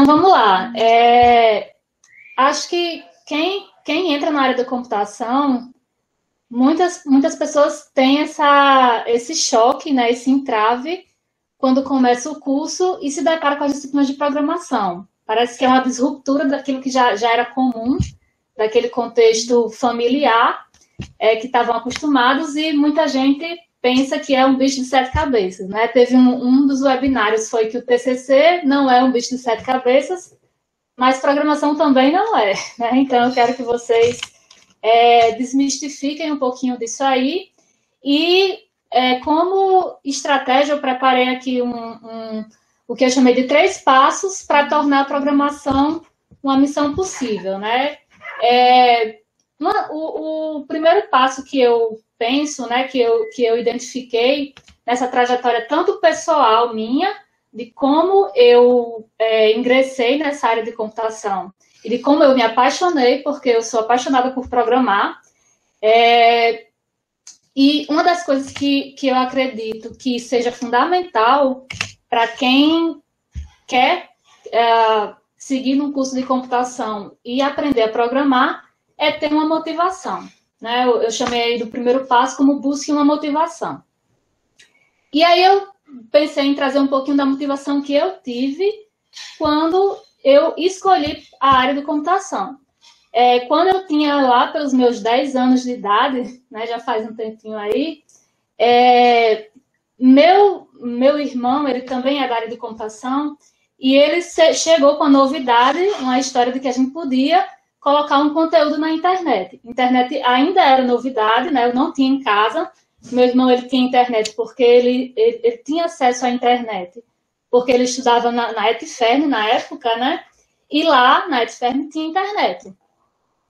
Então, vamos lá. Acho que quem entra na área da computação, muitas pessoas têm esse choque, né, esse entrave, quando começa o curso e se depara com as disciplinas de programação. Parece que é uma disruptura daquilo que já era comum, daquele contexto familiar, que estavam acostumados, e muita gente pensa que é um bicho de 7 cabeças, né? Teve um dos webinários, foi que o TCC não é um bicho de 7 cabeças, mas programação também não é, né? Então, eu quero que vocês desmistifiquem um pouquinho disso aí. E, como estratégia, eu preparei aqui o que eu chamei de 3 passos para tornar a programação uma missão possível, né? O primeiro passo que eu penso, né, que eu identifiquei nessa trajetória tanto pessoal minha, de como eu ingressei nessa área de computação e de como eu me apaixonei, porque eu sou apaixonada por programar. E uma das coisas que eu acredito que seja fundamental para quem quer seguir num curso de computação e aprender a programar é ter uma motivação, né? Eu chamei aí do primeiro passo como busque uma motivação. E aí eu pensei em trazer um pouquinho da motivação que eu tive quando eu escolhi a área de computação. Quando eu tinha lá pelos meus 10 anos de idade, né, já faz um tempinho aí, meu irmão, ele também é da área de computação, e ele chegou com a novidade, uma história de que a gente podia colocar um conteúdo na internet. Internet ainda era novidade, né? Eu não tinha em casa. Meu irmão, ele tinha internet porque ele tinha acesso à internet, porque ele estudava na ETFERN na época, né? E lá, na ETFERN, tinha internet.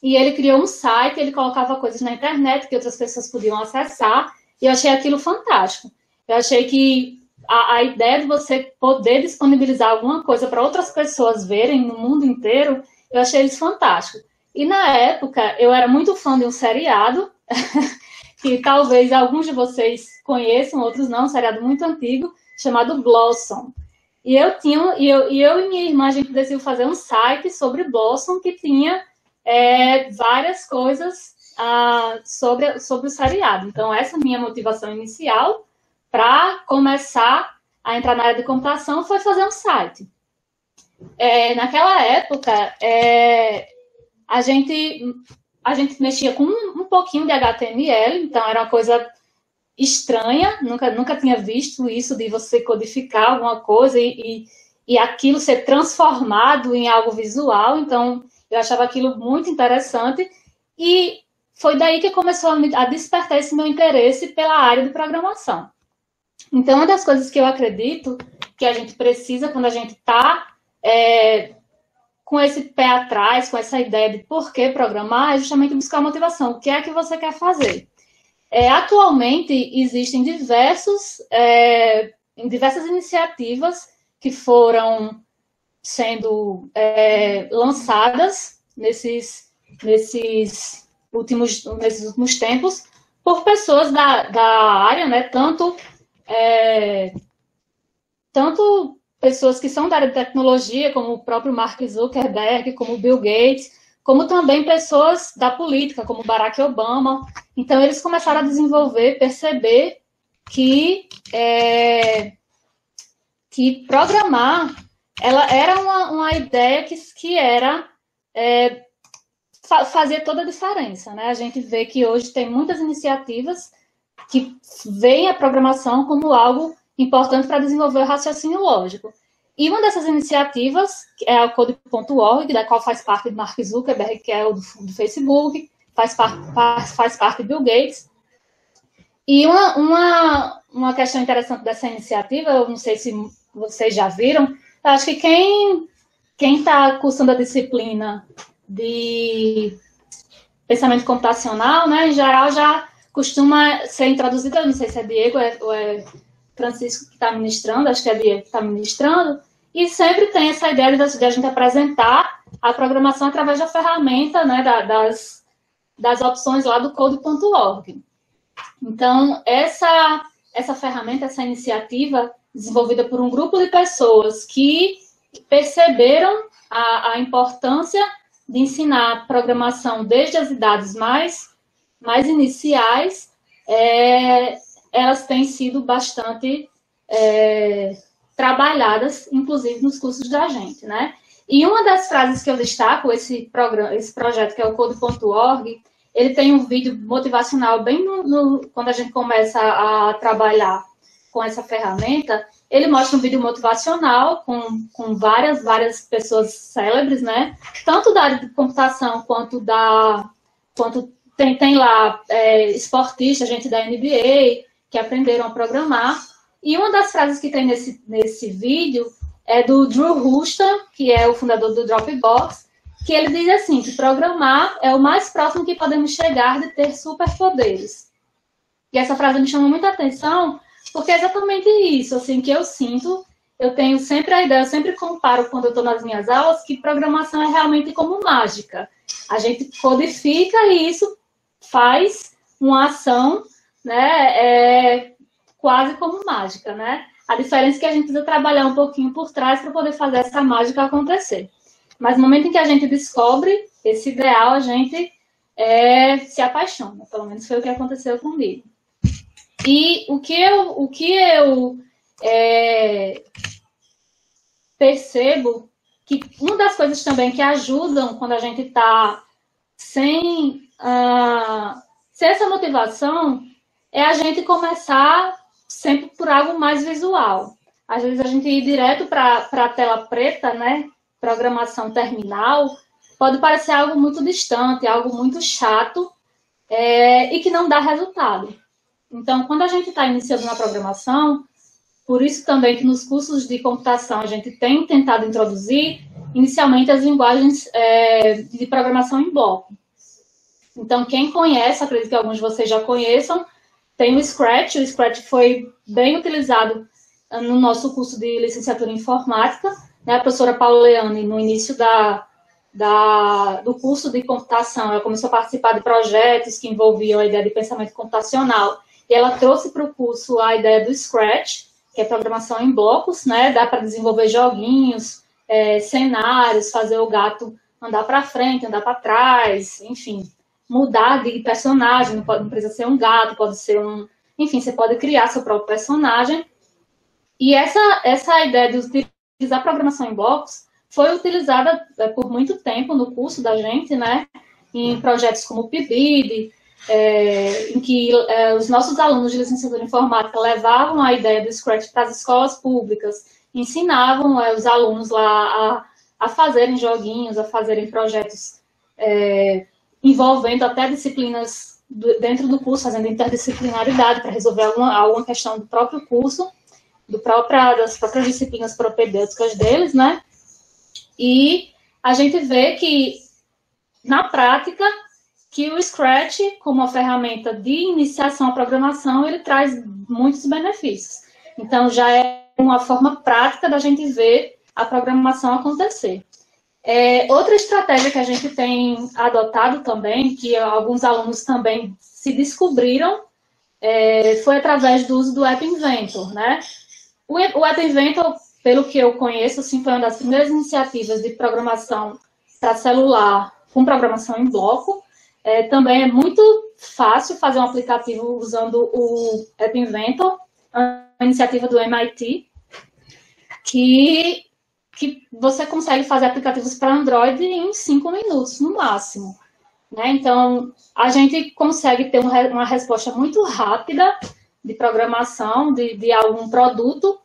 E ele criou um site, ele colocava coisas na internet que outras pessoas podiam acessar, e eu achei aquilo fantástico. Eu achei que a ideia de você poder disponibilizar alguma coisa para outras pessoas verem no mundo inteiro, eu achei isso fantástico. E na época, eu era muito fã de um seriado, que talvez alguns de vocês conheçam, outros não, um seriado muito antigo, chamado Blossom. E eu e minha irmã, a gente decidiu fazer um site sobre Blossom, que tinha várias coisas sobre o seriado. Então, essa minha motivação inicial para começar a entrar na área de computação foi fazer um site. Naquela época, a gente mexia com um pouquinho de HTML, então era uma coisa estranha, nunca tinha visto isso de você codificar alguma coisa e aquilo ser transformado em algo visual, então eu achava aquilo muito interessante, e foi daí que começou a despertar esse meu interesse pela área de programação. Então, uma das coisas que eu acredito que a gente precisa quando a gente está com esse pé atrás, com essa ideia de por que programar, é justamente buscar motivação. O que é que você quer fazer? Atualmente, existem diversas iniciativas que foram sendo lançadas nesses últimos tempos por pessoas da área, né? Tanto pessoas que são da área de tecnologia, como o próprio Mark Zuckerberg, como o Bill Gates, como também pessoas da política, como Barack Obama. Então, eles começaram a desenvolver, perceber que programar ela era uma ideia que era fazer toda a diferença, né? A gente vê que hoje tem muitas iniciativas que veem a programação como algo importante para desenvolver o raciocínio lógico. E uma dessas iniciativas é a Code.org, da qual faz parte de Mark Zuckerberg, que é o do Facebook, faz parte de Bill Gates. E uma questão interessante dessa iniciativa, eu não sei se vocês já viram, eu acho que quem está cursando a disciplina de pensamento computacional, né, em geral já costuma ser introduzida, eu não sei se é Diego ou é Francisco que está ministrando, acho que é Diego que está ministrando, e sempre tem essa ideia de a gente apresentar a programação através da ferramenta, né, das opções lá do Code.org. Então, essa ferramenta, essa iniciativa desenvolvida por um grupo de pessoas que perceberam a importância de ensinar programação desde as idades mais iniciais. Elas têm sido bastante trabalhadas, inclusive nos cursos da gente, né? E uma das frases que eu destaco, esse projeto que é o Code.org, ele tem um vídeo motivacional bem quando a gente começa a trabalhar com essa ferramenta. Ele mostra um vídeo motivacional com várias pessoas célebres, né? Tanto da área de computação quanto tem lá esportistas, gente da NBA, que aprenderam a programar. E uma das frases que tem nesse vídeo é do Drew Houston, que é o fundador do Dropbox, que ele diz assim, que programar é o mais próximo que podemos chegar de ter superpoderes. E essa frase me chamou muita atenção, porque é exatamente isso, assim, que eu sinto. Eu tenho sempre a ideia, eu sempre comparo quando eu estou nas minhas aulas, que programação é realmente como mágica. A gente codifica e isso faz uma ação, né, quase como mágica, né? A diferença é que a gente precisa trabalhar um pouquinho por trás para poder fazer essa mágica acontecer. Mas no momento em que a gente descobre esse ideal, a gente se apaixona. Pelo menos foi o que aconteceu comigo. E o que eu percebo que uma das coisas também que ajudam quando a gente está sem essa motivação é a gente começar sempre por algo mais visual. Às vezes a gente ir direto para a tela preta, né? Programação terminal, pode parecer algo muito distante, algo muito chato e que não dá resultado. Então, quando a gente está iniciando uma programação, por isso também que nos cursos de computação a gente tem tentado introduzir inicialmente as linguagens de programação em bloco. Então, quem conhece, acredito que alguns de vocês já conheçam, tem o Scratch. O Scratch foi bem utilizado no nosso curso de licenciatura em informática, né? A professora Pauleane, no início do curso de computação, ela começou a participar de projetos que envolviam a ideia de pensamento computacional, e ela trouxe para o curso a ideia do Scratch, que é programação em blocos, né? Dá para desenvolver joguinhos, cenários, fazer o gato andar para frente, andar para trás, enfim, mudar de personagem, não precisa ser um gato, pode ser um... Enfim, você pode criar seu próprio personagem. E essa ideia de utilizar programação em blocos foi utilizada por muito tempo no curso da gente, né? Em projetos como o PIBID, em que os nossos alunos de licenciatura em informática levavam a ideia do Scratch para as escolas públicas, ensinavam os alunos lá a fazerem joguinhos, a fazerem projetos envolvendo até disciplinas dentro do curso, fazendo interdisciplinaridade para resolver alguma questão do próprio curso, das próprias disciplinas propedêuticas deles, né? E a gente vê que, na prática, que o Scratch, como uma ferramenta de iniciação à programação, ele traz muitos benefícios. Então, já é uma forma prática da gente ver a programação acontecer. Outra estratégia que a gente tem adotado também, que alguns alunos também se descobriram, foi através do uso do App Inventor, né? O App Inventor, pelo que eu conheço, assim, foi uma das primeiras iniciativas de programação para celular com programação em bloco. Também é muito fácil fazer um aplicativo usando o App Inventor, uma iniciativa do MIT, que você consegue fazer aplicativos para Android em 5 minutos, no máximo. Né? Então, a gente consegue ter uma resposta muito rápida de programação de algum produto,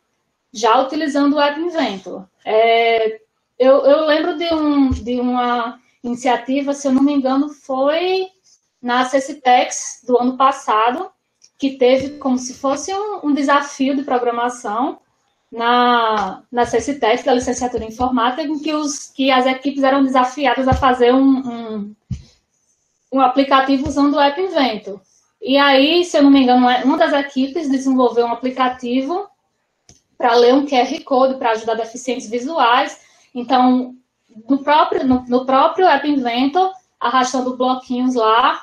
já utilizando o App Inventor. Eu lembro de uma iniciativa, se eu não me engano, foi na CCTEX do ano passado, que teve como se fosse um desafio de programação na CCTEX, da licenciatura em informática, em que as equipes eram desafiadas a fazer um aplicativo usando o App Inventor. E aí, se eu não me engano, uma das equipes desenvolveu um aplicativo para ler um QR Code para ajudar deficientes visuais. Então, no próprio App Inventor, arrastando bloquinhos lá,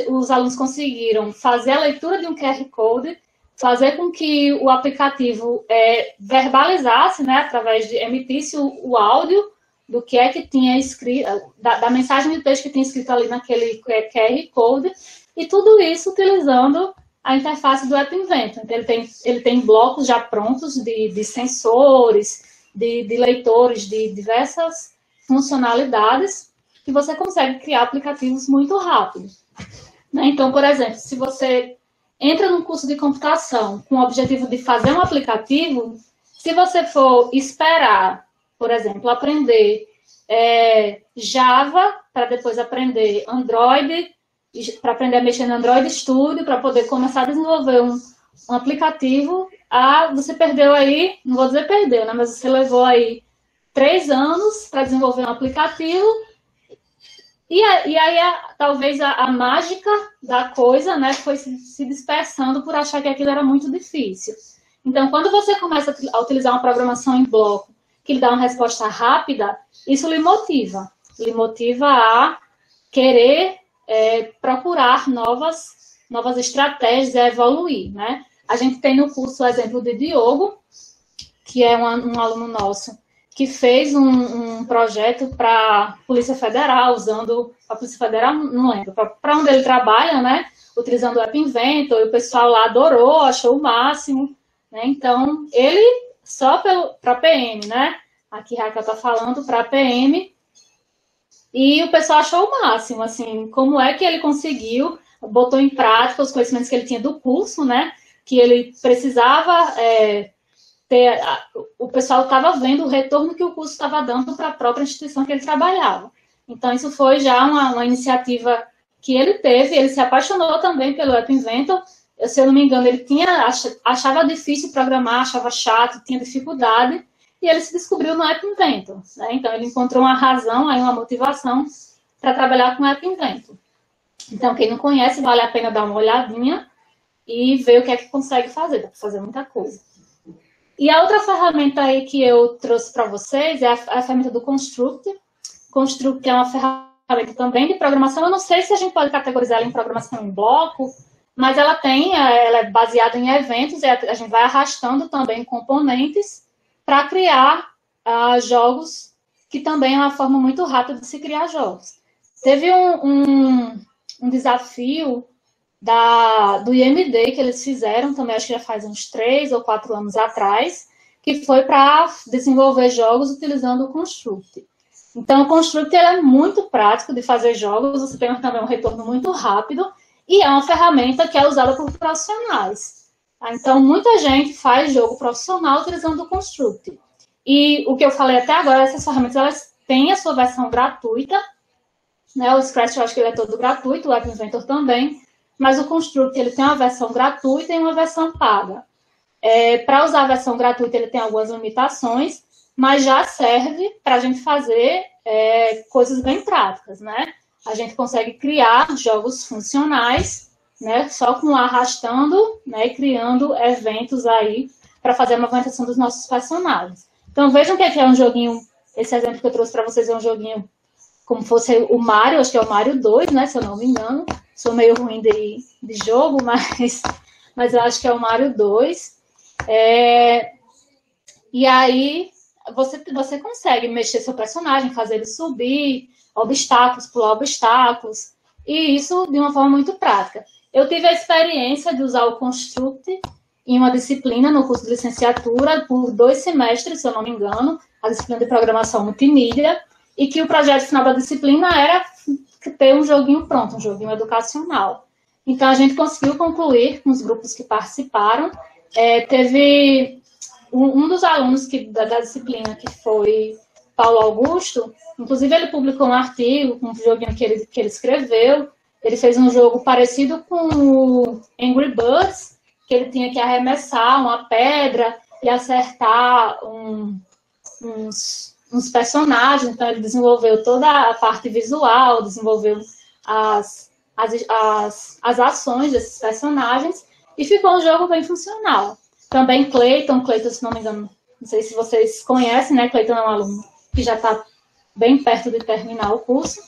os alunos conseguiram fazer a leitura de um QR Code, fazer com que o aplicativo verbalizasse, né, através de emitisse o áudio do que é que tinha escrito, da mensagem de texto que tinha escrito ali naquele QR Code, e tudo isso utilizando a interface do App Inventor. Então, ele tem blocos já prontos de sensores, de leitores, de diversas funcionalidades, que você consegue criar aplicativos muito rápido. Né? Então, por exemplo, se você entra num curso de computação com o objetivo de fazer um aplicativo, se você for esperar, por exemplo, aprender Java, para depois aprender Android, para aprender a mexer no Android Studio, para poder começar a desenvolver um aplicativo, você perdeu aí, não vou dizer perdeu, né, mas você levou aí 3 anos para desenvolver um aplicativo, e aí talvez a mágica da coisa, né, foi se dispersando por achar que aquilo era muito difícil. Então, quando você começa a utilizar uma programação em bloco, que lhe dá uma resposta rápida, isso lhe motiva a querer procurar novas estratégias e evoluir, né? A gente tem no curso o exemplo de Diogo, que é um aluno nosso, que fez um projeto para a Polícia Federal, usando a Polícia Federal, não lembro, para onde ele trabalha, né? Utilizando o App Inventor, e o pessoal lá adorou, achou o máximo, né? Então, ele só para PM, né? Aqui a Raquel está falando para PM, e o pessoal achou o máximo, assim, como é que ele conseguiu, botou em prática os conhecimentos que ele tinha do curso, né? Que ele precisava o pessoal estava vendo o retorno que o curso estava dando para a própria instituição que ele trabalhava. Então, isso foi já uma iniciativa que ele teve, ele se apaixonou também pelo App Inventor. Se eu não me engano, ele achava difícil programar, achava chato, tinha dificuldade, e ele se descobriu no App Inventor, né? Então, ele encontrou uma razão, aí uma motivação para trabalhar com o App Inventor. Então, quem não conhece, vale a pena dar uma olhadinha e ver o que é que consegue fazer, dá para fazer muita coisa. E a outra ferramenta aí que eu trouxe para vocês é a ferramenta do Construct. Construct é uma ferramenta também de programação. Eu não sei se a gente pode categorizar ela em programação em bloco, mas ela é baseada em eventos, e a gente vai arrastando também componentes para criar jogos, que também é uma forma muito rápida de se criar jogos. Teve um desafio do IMD que eles fizeram também, acho que já faz uns 3 ou 4 anos atrás, que foi para desenvolver jogos utilizando o Construct. Então, o Construct é muito prático de fazer jogos, você tem também um retorno muito rápido, e é uma ferramenta que é usada por profissionais. Então, muita gente faz jogo profissional utilizando o Construct. E o que eu falei até agora, essas ferramentas, elas têm a sua versão gratuita, né? O Scratch, eu acho que ele é todo gratuito, o App Inventor também, mas o Construct, ele tem uma versão gratuita e uma versão paga. Para usar a versão gratuita, ele tem algumas limitações, mas já serve para a gente fazer coisas bem práticas, né? A gente consegue criar jogos funcionais, né? Só com arrastando, né? E criando eventos aí para fazer a movimentação dos nossos personagens. Então, vejam que aqui é um joguinho, esse exemplo que eu trouxe para vocês é um joguinho como fosse o Mario, acho que é o Mario 2, né? Se eu não me engano. Sou meio ruim de jogo, mas eu acho que é o Mario 2. E aí, você consegue mexer seu personagem, fazer ele subir obstáculos, pular obstáculos, e isso de uma forma muito prática. Eu tive a experiência de usar o Construct em uma disciplina no curso de licenciatura por 2 semestres, se eu não me engano, a disciplina de programação multimídia, e que o projeto final da disciplina era ter um joguinho pronto, um joguinho educacional. Então, a gente conseguiu concluir com os grupos que participaram. Teve um dos alunos da disciplina, que foi Paulo Augusto, inclusive ele publicou um artigo com um joguinho que ele escreveu. Ele fez um jogo parecido com o Angry Birds, que ele tinha que arremessar uma pedra e acertar uns personagens. Então, ele desenvolveu toda a parte visual, desenvolveu as ações desses personagens, e ficou um jogo bem funcional. Também Clayton, se não me engano, não sei se vocês conhecem, né? Clayton é um aluno que já está bem perto de terminar o curso.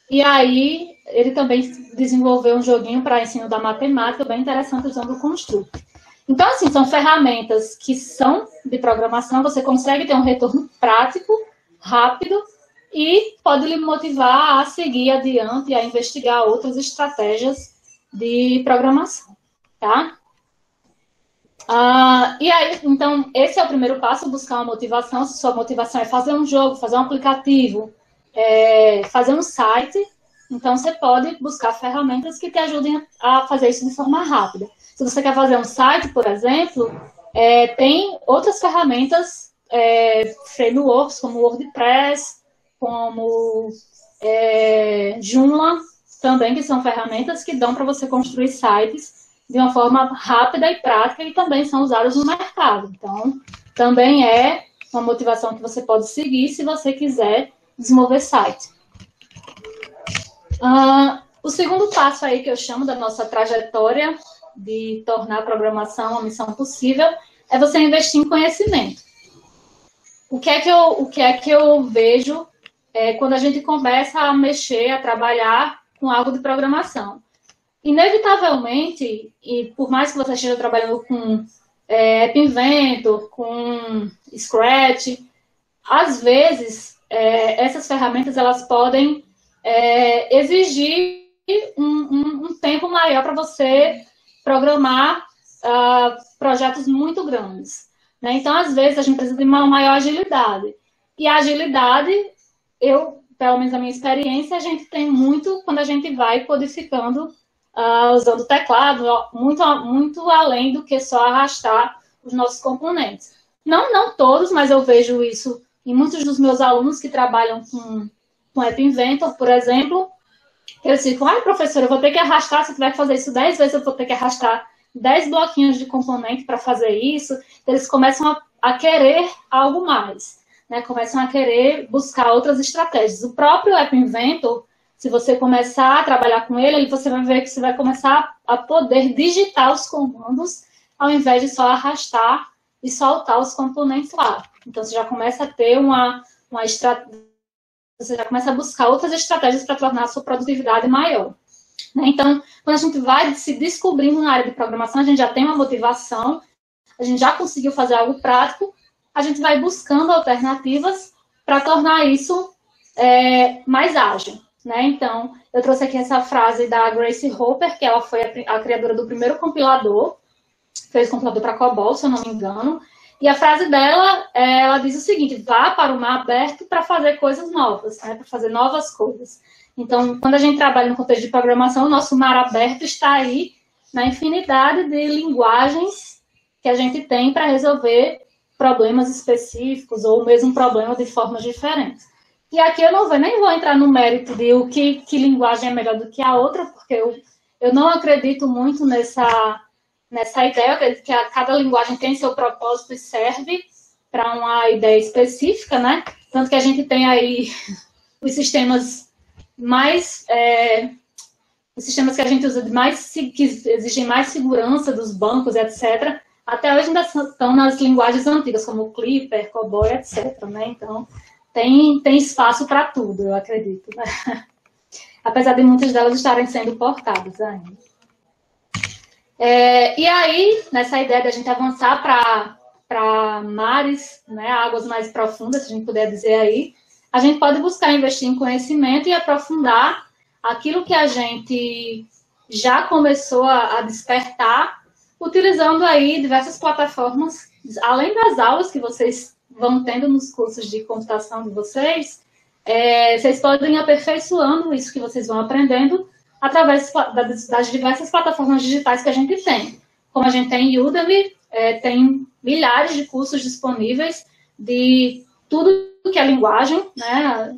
E aí, ele também desenvolveu um joguinho para ensino da matemática bem interessante usando o Construct. Então, assim, são ferramentas que são de programação, você consegue ter um retorno prático, rápido, e pode lhe motivar a seguir adiante e a investigar outras estratégias de programação, tá? E aí, então, esse é o primeiro passo, buscar uma motivação. Se sua motivação é fazer um jogo, fazer um aplicativo, fazer um site, então você pode buscar ferramentas que te ajudem a fazer isso de forma rápida. Se você quer fazer um site, por exemplo, tem outras ferramentas, frameworks como WordPress, como Joomla, também, que são ferramentas que dão para você construir sites de uma forma rápida e prática e também são usadas no mercado. Então, também é uma motivação que você pode seguir se você quiser desenvolver site. O segundo passo aí que eu chamo da nossa trajetória de tornar a programação uma missão possível é você investir em conhecimento. O que é que eu vejo quando a gente começa a mexer, a trabalhar com algo de programação? Inevitavelmente, e por mais que você esteja trabalhando com App Inventor, com Scratch, às vezes essas ferramentas elas podem exigir um tempo maior para você programar projetos muito grandes, né? Então, às vezes, a gente precisa de uma maior agilidade. E a agilidade, pelo menos a minha experiência, a gente tem muito quando a gente vai codificando usando o teclado, muito além do que só arrastar os nossos componentes. Não todos, mas eu vejo isso em muitos dos meus alunos que trabalham com App Inventor, por exemplo, eles ficam, professor, eu vou ter que arrastar, se eu tiver que fazer isso 10 vezes, eu vou ter que arrastar 10 bloquinhos de componente para fazer isso. Eles começam a querer algo mais, né? Começam a querer buscar outras estratégias. O próprio App Inventor, se você começar a trabalhar com ele, você vai ver que você vai começar a poder digitar os comandos, ao invés de só arrastar e soltar os componentes lá. Então, você já começa a ter uma estratégia, você já começa a buscar outras estratégias para tornar a sua produtividade maior. Né? Então, quando a gente vai se descobrindo na área de programação, a gente já tem uma motivação, a gente já conseguiu fazer algo prático, a gente vai buscando alternativas para tornar isso mais ágil. Né? Então, eu trouxe aqui essa frase da Grace Hopper, que ela foi a criadora do primeiro compilador, fez compilador para COBOL, se eu não me engano, e a frase dela, ela diz o seguinte: vá para o mar aberto para fazer coisas novas, né? Para fazer novas coisas. Então, quando a gente trabalha no contexto de programação, o nosso mar aberto está aí na infinidade de linguagens que a gente tem para resolver problemas específicos ou mesmo problemas de formas diferentes. E aqui eu nem vou entrar no mérito de que linguagem é melhor do que a outra, porque eu não acredito muito nessa ideia. Eu acredito que cada linguagem tem seu propósito e serve para uma ideia específica, né? Tanto que a gente tem aí os sistemas os sistemas que a gente usa que exigem mais segurança dos bancos, etc. Até hoje ainda estão nas linguagens antigas, como Clipper, COBOL, etc. Né? Então, tem espaço para tudo, eu acredito. Né? Apesar de muitas delas estarem sendo portadas ainda. E aí, nessa ideia de a gente avançar para mares, né, águas mais profundas, se a gente puder dizer aí, a gente pode buscar investir em conhecimento e aprofundar aquilo que a gente já começou a despertar, utilizando aí diversas plataformas, além das aulas que vocês vão tendo nos cursos de computação de vocês, vocês podem ir aperfeiçoando isso que vocês vão aprendendo através das diversas plataformas digitais que a gente tem. Como a gente tem Udemy, tem milhares de cursos disponíveis de tudo que é linguagem, né?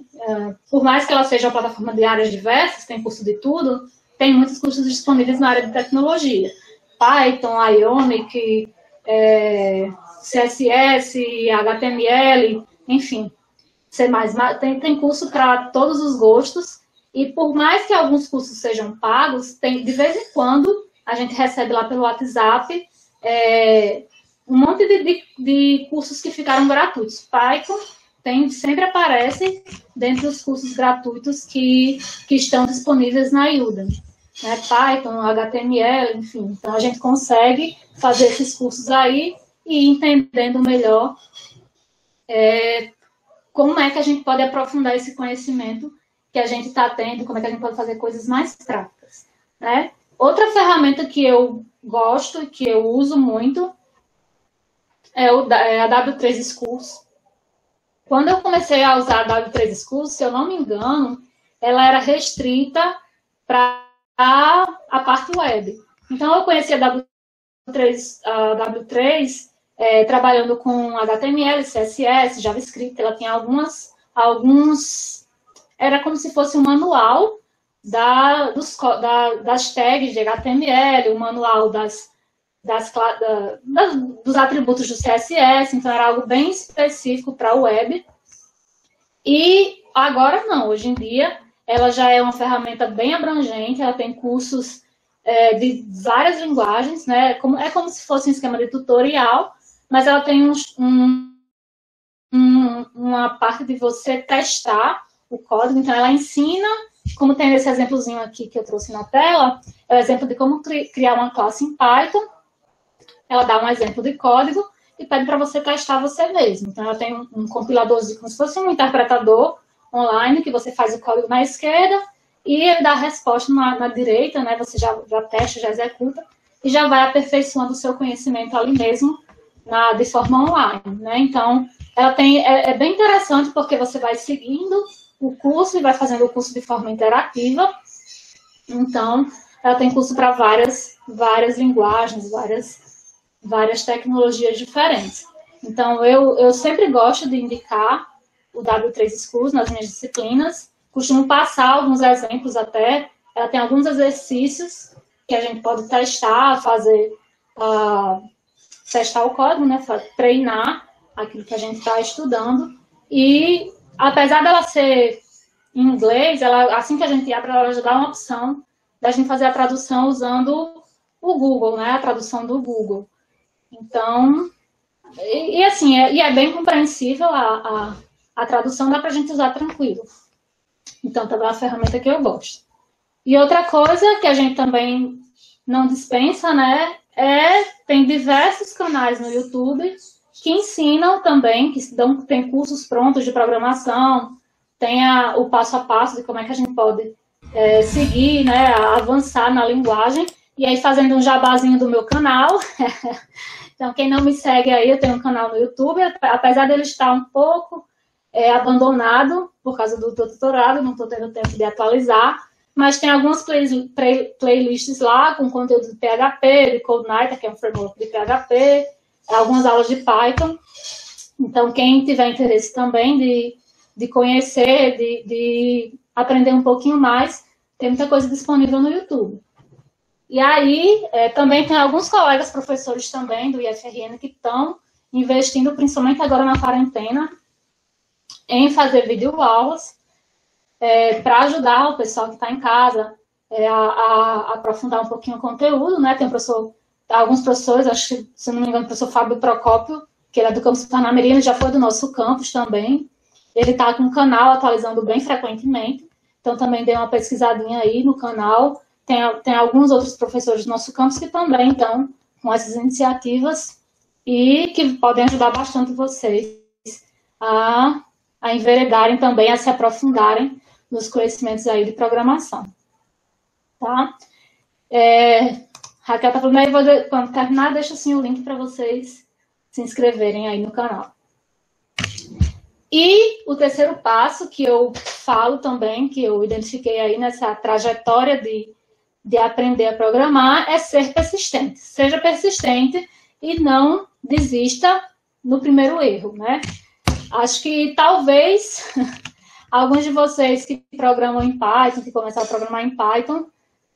Por mais que ela seja uma plataforma de áreas diversas, tem curso de tudo, tem muitos cursos disponíveis na área de tecnologia. Python, Ionic, CSS, HTML, enfim. Tem curso para todos os gostos. E por mais que alguns cursos sejam pagos, de vez em quando a gente recebe lá pelo WhatsApp um monte de cursos que ficaram gratuitos. Python sempre aparece dentro dos cursos gratuitos que estão disponíveis na Udemy. Né? Python, HTML, enfim. Então, a gente consegue fazer esses cursos aí e ir entendendo melhor como é que a gente pode aprofundar esse conhecimento que a gente está tendo, como é que a gente pode fazer coisas mais práticas. Né? Outra ferramenta que eu gosto e que eu uso muito é a W3 Schools. Quando eu comecei a usar a W3 Schools, se eu não me engano, ela era restrita para a parte web. Então, eu conheci a W3 trabalhando com HTML, CSS, JavaScript. Ela tinha era como se fosse um manual das tags de HTML, o manual dos atributos do CSS, então era algo bem específico para a web. E agora não, hoje em dia ela já é uma ferramenta bem abrangente, ela tem cursos de várias linguagens, né? É como se fosse um esquema de tutorial, mas ela tem uma parte de você testar o código, então ela ensina, como tem esse exemplozinho aqui que eu trouxe na tela, é o exemplo de como criar uma classe em Python. Ela dá um exemplo de código e pede para você testar você mesmo. Então, ela tem um compiladorzinho, como se fosse um interpretador online, que você faz o código na esquerda e ele dá a resposta na direita, né? Você já testa, já executa e já vai aperfeiçoando o seu conhecimento ali mesmo, de forma online, né? Então, ela é bem interessante porque você vai seguindo o curso e vai fazendo o curso de forma interativa. Então, ela tem curso para várias linguagens, várias tecnologias diferentes. Então, eu sempre gosto de indicar o W3 Schools nas minhas disciplinas. Costumo passar alguns exemplos até. Ela tem alguns exercícios que a gente pode testar, testar o código, né? Treinar aquilo que a gente está estudando. E, apesar dela ser em inglês, assim que a gente abre, ela já dá uma opção da gente fazer a tradução usando o Google, né? A tradução do Google. Então, assim, é bem compreensível a tradução, dá para a gente usar tranquilo. Então, também é uma ferramenta que eu gosto. E outra coisa que a gente também não dispensa, né, tem diversos canais no YouTube que ensinam também, tem cursos prontos de programação, tem o passo a passo de como é que a gente pode seguir, né, avançar na linguagem. E aí, fazendo um jabazinho do meu canal, então, quem não me segue aí, eu tenho um canal no YouTube, apesar dele estar um pouco abandonado por causa do doutorado, não estou tendo tempo de atualizar, mas tem algumas playlists lá com conteúdo de PHP, de CodeNighter, que é um framework de PHP, algumas aulas de Python. Então, quem tiver interesse também de conhecer, de aprender um pouquinho mais, tem muita coisa disponível no YouTube. E aí, também tem alguns colegas professores também do IFRN que estão investindo, principalmente agora na quarentena, em fazer videoaulas para ajudar o pessoal que está em casa a aprofundar um pouquinho o conteúdo, né? Tem alguns professores, acho que, se não me engano, o professor Fábio Procópio, que ele é do campus Parnamirim, ele já foi do nosso campus também. Ele está com o canal atualizando bem frequentemente, então também dei uma pesquisadinha aí no canal. Tem alguns outros professores do nosso campus que também estão com essas iniciativas e que podem ajudar bastante vocês a enveredarem também, a se aprofundarem nos conhecimentos aí de programação. Tá? Raquel está falando aí, quando terminar, deixa assim o link para vocês se inscreverem aí no canal. E o terceiro passo que eu falo também, que eu identifiquei aí nessa trajetória de aprender a programar, é ser persistente. Seja persistente e não desista no primeiro erro, né? Acho que talvez alguns de vocês que programam em Python, que começaram a programar em Python,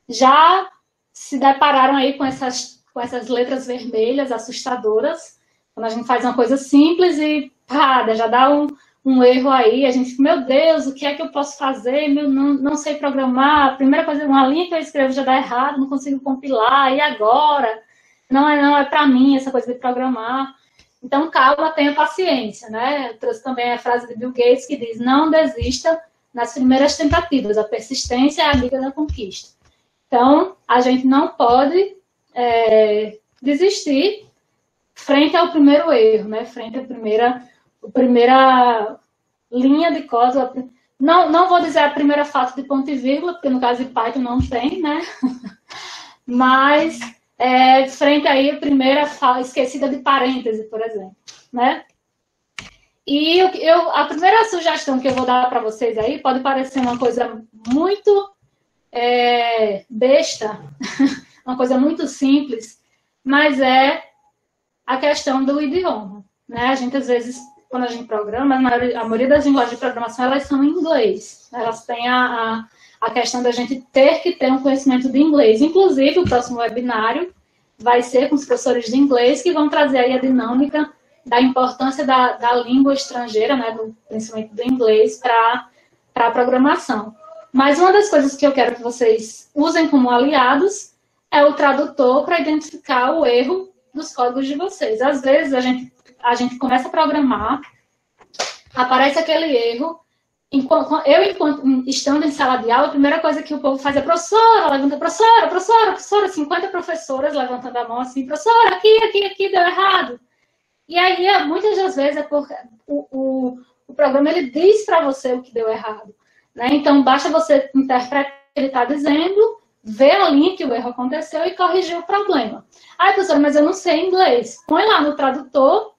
já se depararam aí com essas letras vermelhas assustadoras, quando a gente faz uma coisa simples e já dá um erro aí, a gente fica, meu Deus, o que é que eu posso fazer? Não sei programar, a primeira coisa, uma linha que eu escrevo já dá errado, não consigo compilar, e agora? Não é para mim essa coisa de programar. Então, calma, tenha paciência, né? Eu trouxe também a frase de Bill Gates que diz: não desista nas primeiras tentativas, a persistência é a amiga da conquista. Então, a gente não pode desistir frente ao primeiro erro, né? Frente à primeira linha de código. Não vou dizer a primeira falta de ponto e vírgula, porque no caso de Python não tem, né? Mas frente aí a primeira esquecida de parêntese, por exemplo, né? E a primeira sugestão que eu vou dar para vocês aí pode parecer uma coisa muito besta, uma coisa muito simples, mas é a questão do idioma, né? A gente, às vezes, quando a gente programa, a maioria das linguagens de programação, elas são em inglês. Elas têm a questão da gente ter que ter um conhecimento de inglês. Inclusive, o próximo webinário vai ser com os professores de inglês que vão trazer aí a dinâmica da importância da língua estrangeira, né, principalmente do inglês, para a programação. Mas uma das coisas que eu quero que vocês usem como aliados é o tradutor para identificar o erro dos códigos de vocês. Às vezes, a gente começa a programar, aparece aquele erro, enquanto estando em sala de aula, a primeira coisa que o povo faz é: professora, levanta, professora, 50 professoras levantando a mão assim: professora, aqui, deu errado. E aí, muitas das vezes, é porque o programa ele diz para você o que deu errado, né? Então, basta você interpretar o que ele está dizendo, ver a linha que o erro aconteceu e corrigir o problema. Ai, professora, mas eu não sei inglês. Põe lá no tradutor,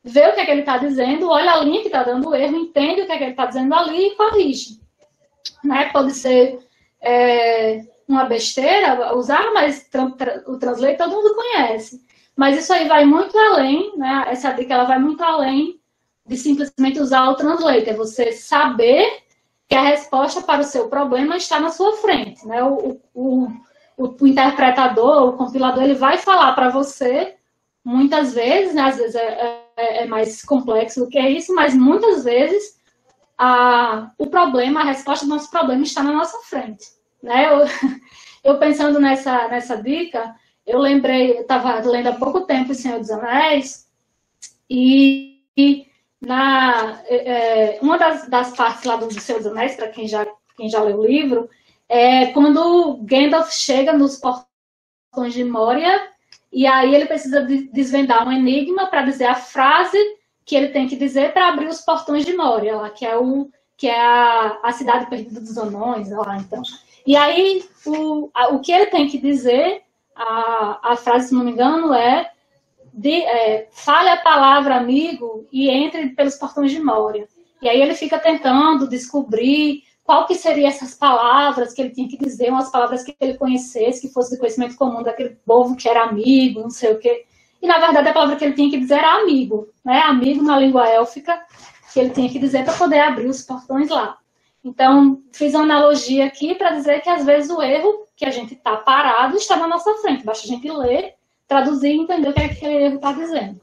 vê o que é que ele está dizendo, olha a linha que está dando o erro, entende o que é que ele está dizendo ali e corrige. Né? Pode ser uma besteira usar, mas o Translate todo mundo conhece. Mas isso aí vai muito além, né? Essa dica ela vai muito além de simplesmente usar o Translate. É você saber que a resposta para o seu problema está na sua frente. Né? O interpretador, o compilador, ele vai falar para você, muitas vezes, né? Às vezes é mais complexo do que isso, mas muitas vezes o problema, a resposta do nosso problema está na nossa frente. Né? Eu pensando nessa dica, eu lembrei, eu estava lendo há pouco tempo O Senhor dos Anéis, e uma das partes lá do Senhor dos Anéis, para quem já leu o livro, é quando Gandalf chega nos portões de Moria, e aí ele precisa desvendar um enigma para dizer a frase que ele tem que dizer para abrir os portões de Moria, lá, que é a cidade perdida dos anões, lá, então. E aí, o que ele tem que dizer, a frase, se não me engano, fale a palavra amigo e entre pelos portões de Moria. E aí ele fica tentando descobrir qual que seriam essas palavras que ele tinha que dizer, umas palavras que ele conhecesse, que fosse do conhecimento comum daquele povo que era amigo, não sei o quê. E, na verdade, a palavra que ele tinha que dizer era amigo, né? Amigo na língua élfica, que ele tinha que dizer para poder abrir os portões lá. Então, fiz uma analogia aqui para dizer que, às vezes, o erro que a gente está parado está na nossa frente. Basta a gente ler, traduzir e entender o que aquele erro está dizendo.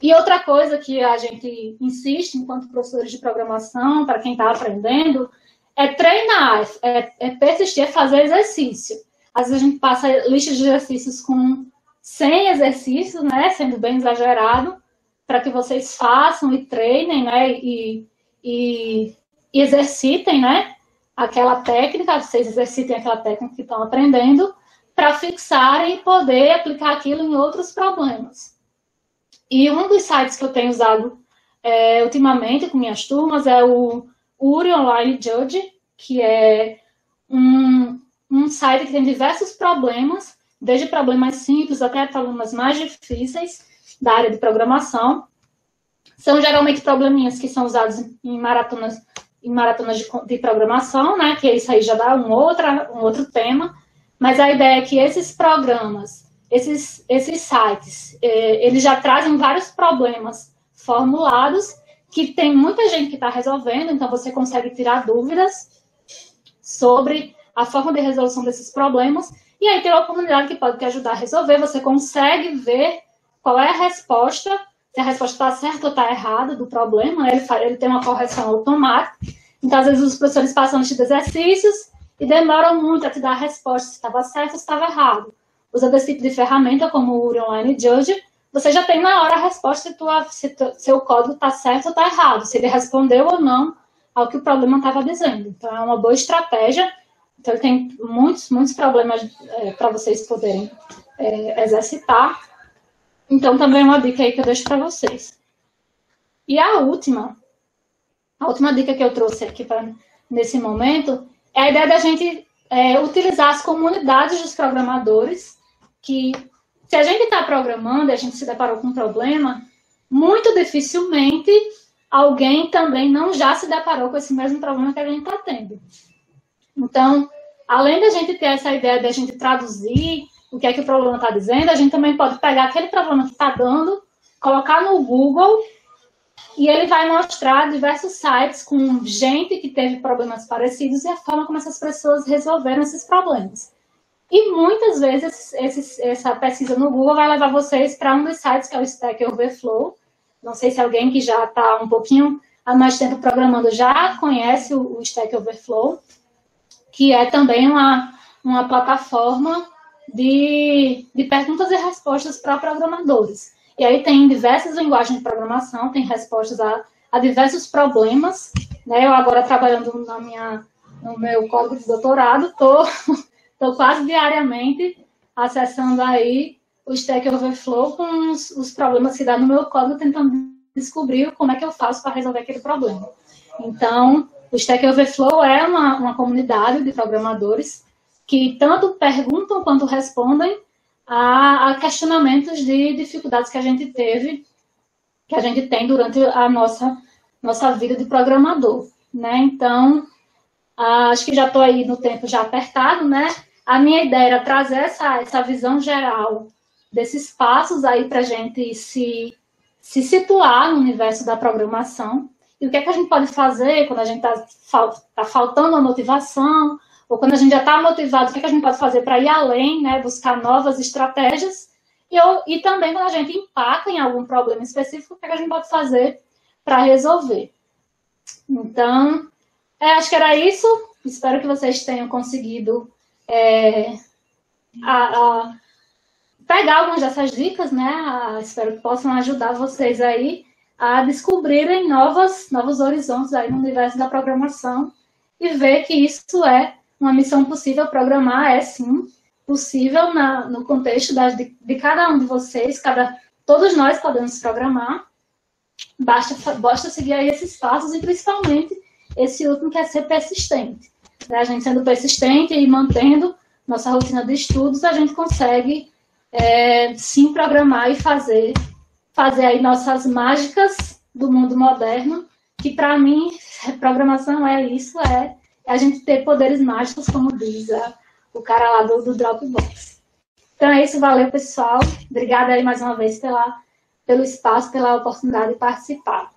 E outra coisa que a gente insiste, enquanto professores de programação, para quem está aprendendo, é treinar, é persistir, é fazer exercício. Às vezes a gente passa listas de exercícios com 100 exercícios, né, sendo bem exagerado, para que vocês façam e treinem, né, e exercitem, né, aquela técnica, vocês exercitem aquela técnica que estão aprendendo, para fixarem e poder aplicar aquilo em outros problemas. E um dos sites que eu tenho usado ultimamente com minhas turmas é o URI Online Judge, que é um site que tem diversos problemas, desde problemas simples até problemas mais difíceis da área de programação. São geralmente probleminhas que são usados em maratonas de programação, né? Que isso aí já dá um outro tema. Mas a ideia é que esses programas, esses sites, eles já trazem vários problemas formulados que tem muita gente que está resolvendo, então você consegue tirar dúvidas sobre a forma de resolução desses problemas, e aí tem uma comunidade que pode te ajudar a resolver, você consegue ver qual é a resposta, se a resposta está certa ou está errada do problema, né? Ele tem uma correção automática, então às vezes os professores passam listas de exercícios e demoram muito a te dar a resposta se estava certo ou se estava errado. Usando esse tipo de ferramenta, como o URI Online Judge, você já tem na hora a resposta se seu código está certo ou está errado, se ele respondeu ou não ao que o problema estava dizendo. Então, é uma boa estratégia. Então, tem muitos problemas para vocês poderem exercitar. Então, também é uma dica aí que eu deixo para vocês. E a última dica que eu trouxe aqui nesse momento é a ideia da gente utilizar as comunidades dos programadores, que se a gente está programando e a gente se deparou com um problema, muito dificilmente alguém também não já se deparou com esse mesmo problema que a gente está tendo. Então, além da gente ter essa ideia de a gente traduzir o que é que o problema está dizendo, a gente também pode pegar aquele problema que está dando, colocar no Google, e ele vai mostrar diversos sites com gente que teve problemas parecidos e a forma como essas pessoas resolveram esses problemas. E muitas vezes essa pesquisa no Google vai levar vocês para um dos sites, que é o Stack Overflow. Não sei se alguém que já está um pouquinho há mais tempo programando já conhece o Stack Overflow, que é também uma plataforma de perguntas e respostas para programadores. E aí tem diversas linguagens de programação, tem respostas a diversos problemas. Né? Eu agora trabalhando no meu código de doutorado, estou quase diariamente acessando aí o Stack Overflow com os problemas que dá no meu código, tentando descobrir como é que eu faço para resolver aquele problema. Então, o Stack Overflow é uma comunidade de programadores que tanto perguntam quanto respondem a questionamentos de dificuldades que a gente tem durante a nossa vida de programador, né? Então, acho que já estou aí no tempo já apertado, né? A minha ideia era trazer essa visão geral desses passos aí para a gente se situar no universo da programação. E o que é que a gente pode fazer quando a gente está faltando a motivação, ou quando a gente já está motivado, o que é que a gente pode fazer para ir além, né, buscar novas estratégias, e também quando a gente empaca em algum problema específico, o que é que a gente pode fazer para resolver. Então, acho que era isso. Espero que vocês tenham conseguido pegar algumas dessas dicas, né? Espero que possam ajudar vocês aí a descobrirem novos horizontes aí no universo da programação e ver que isso é uma missão possível. Programar é, sim, possível no contexto de cada um de vocês. Todos nós podemos programar. Basta seguir aí esses passos e, principalmente, esse último, que é ser persistente. A gente sendo persistente e mantendo nossa rotina de estudos, a gente consegue, sim, programar e fazer aí nossas mágicas do mundo moderno, que, para mim, programação é isso, a gente ter poderes mágicos, como diz o cara lá do Dropbox. Então é isso, valeu, pessoal. Obrigada aí mais uma vez pelo espaço, pela oportunidade de participar.